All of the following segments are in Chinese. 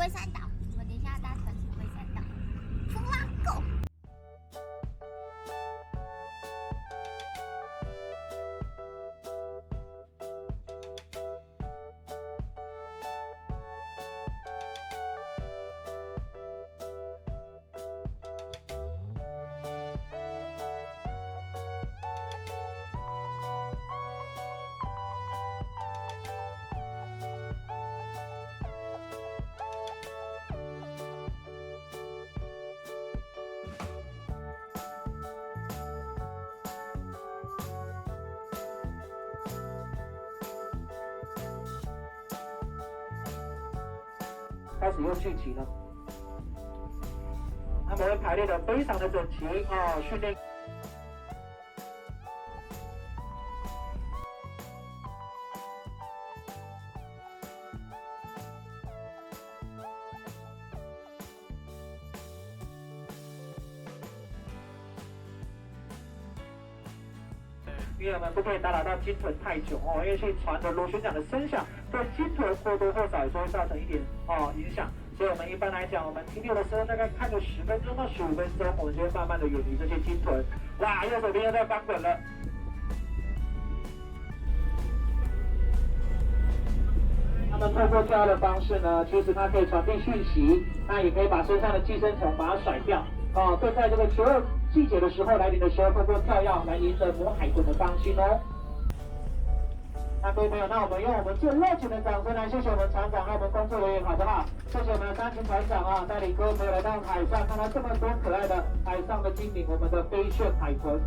龟山岛，我们等一下搭船去龟山岛。冲浪 ，Go！开始又聚集了，他们会排列的非常的整齐啊，训练。因为我们不可以打扰到鲸豚太久哦，因为是船的螺旋桨的声响对鲸豚或多或少也是会造成一点影响，所以我们一般来讲，我们停留的时候大概看个10分钟到15分钟，我们就会慢慢的远离这些鲸豚。哇，右手边又在翻滚了。他们透过这样的方式呢，其实它可以传递讯息，那也可以把身上的寄生虫把它甩掉。更在这个12季节的时候来临的时候，透过跳跃来赢得魔海豚的芳心哦。那各位朋友，那我们用我们最热情的掌声来谢谢我们船长和我们工作人员，好不好？谢谢我们的3群船长啊，带领各位朋友来到海上，看到这么多可爱的海上的精灵，我们的飞旋海豚。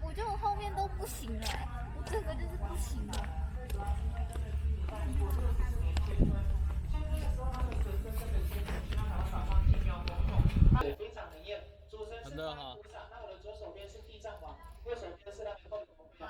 我觉得我后面都不行了，我这个就是不行了。非常灵验，主神是观音菩萨，那我的左手边是地藏王，右手边是那个后头表。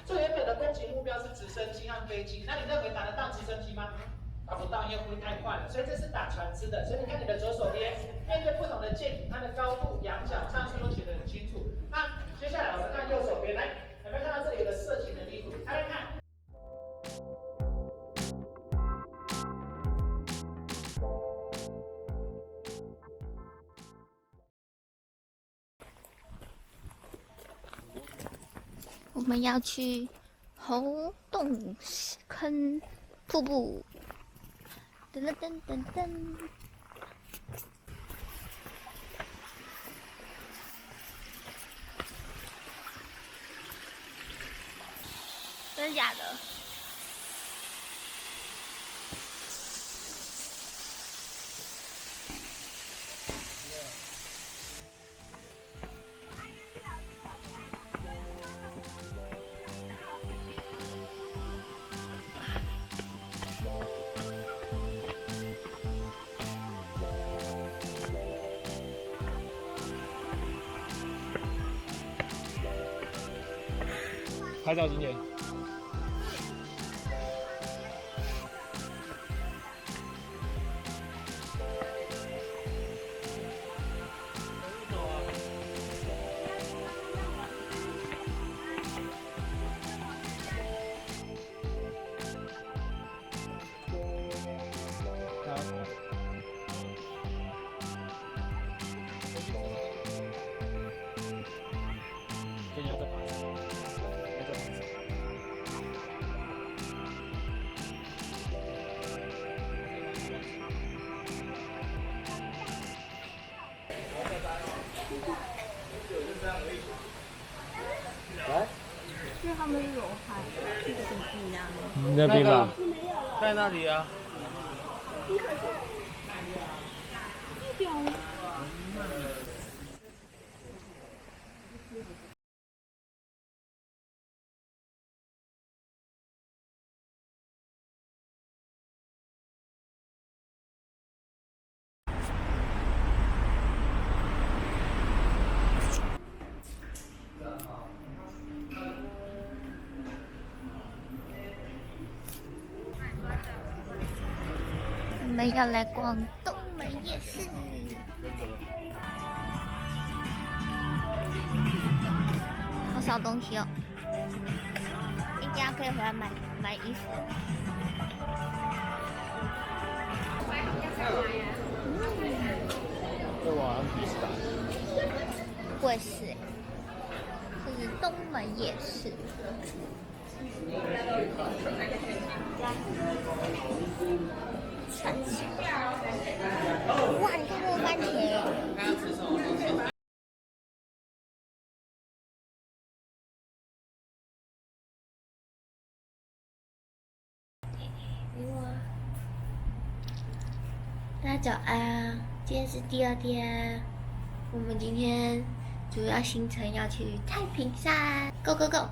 最原本的攻击目标是直升机和飞机，那你认为打得到直升机吗？打不到，因为会太快了，所以这是打船只的。所以你看你的左手边，面对不同的舰艇，它的高度、仰角、上数都写得很清楚。那接下来我们看右手边，来，有没有看到这里有个色情的地图？来看。我们要去猴洞坑瀑布，噔噔噔噔噔。真的假的？拍照景点。好。那边吧。在那里啊。我们要来逛东门夜市，好少东西哦。一家可以回来买衣服。会是，这是东门夜市。哇，你看这个番茄。大家早安，今天是第2天。我们今天主要行程要去太平山 ，Go Go Go！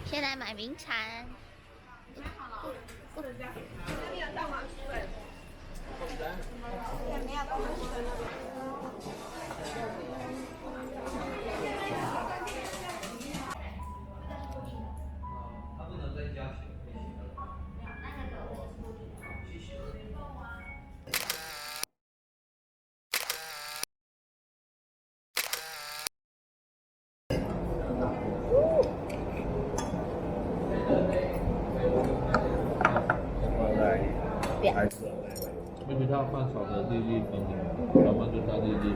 先来买名产。妹妹她放少的粒粒分明，要不然就大粒粒。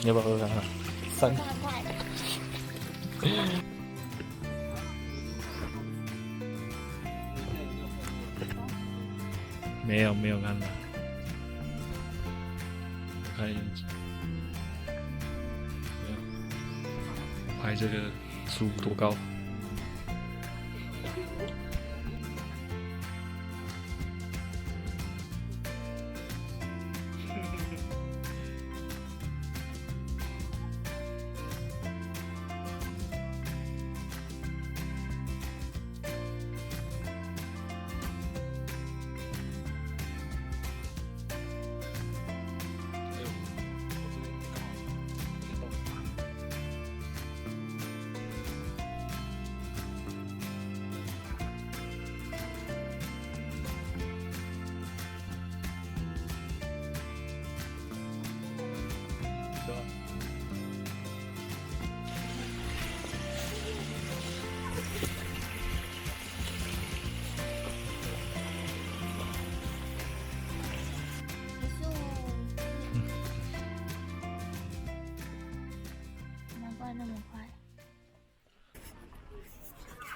你要不要喝看看？3。没有看到，看拍这个树多高？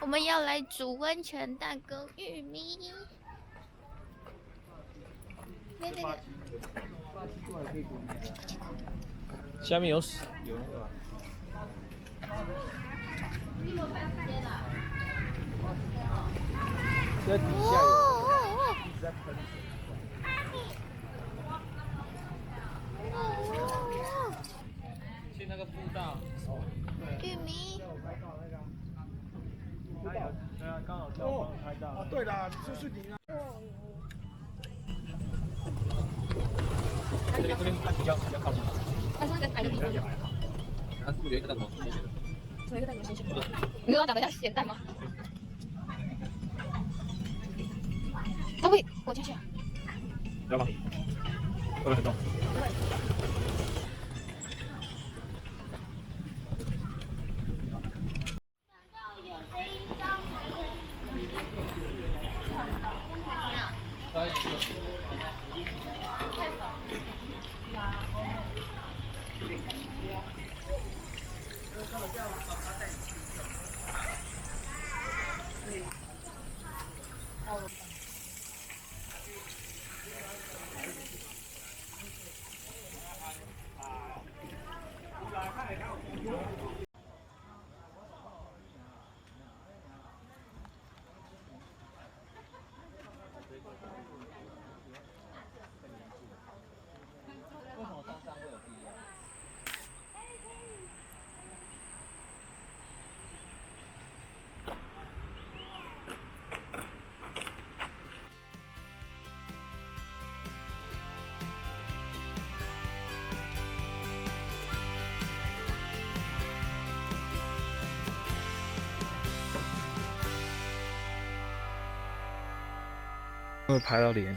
我们要来煮温泉蛋跟玉米。那个下面有水。在底下有，一直在喷水。去那个步道。玉米。对啊，刚好跳光拍到。哦，对了，就是你啊。靠近。但是那个矮的地方，它是不是有一个蛋黄新鲜的？什么一个蛋糕新鲜？你说它长得像咸蛋吗？它会，我瞧瞧。要吗？会不会很重？会拍到脸。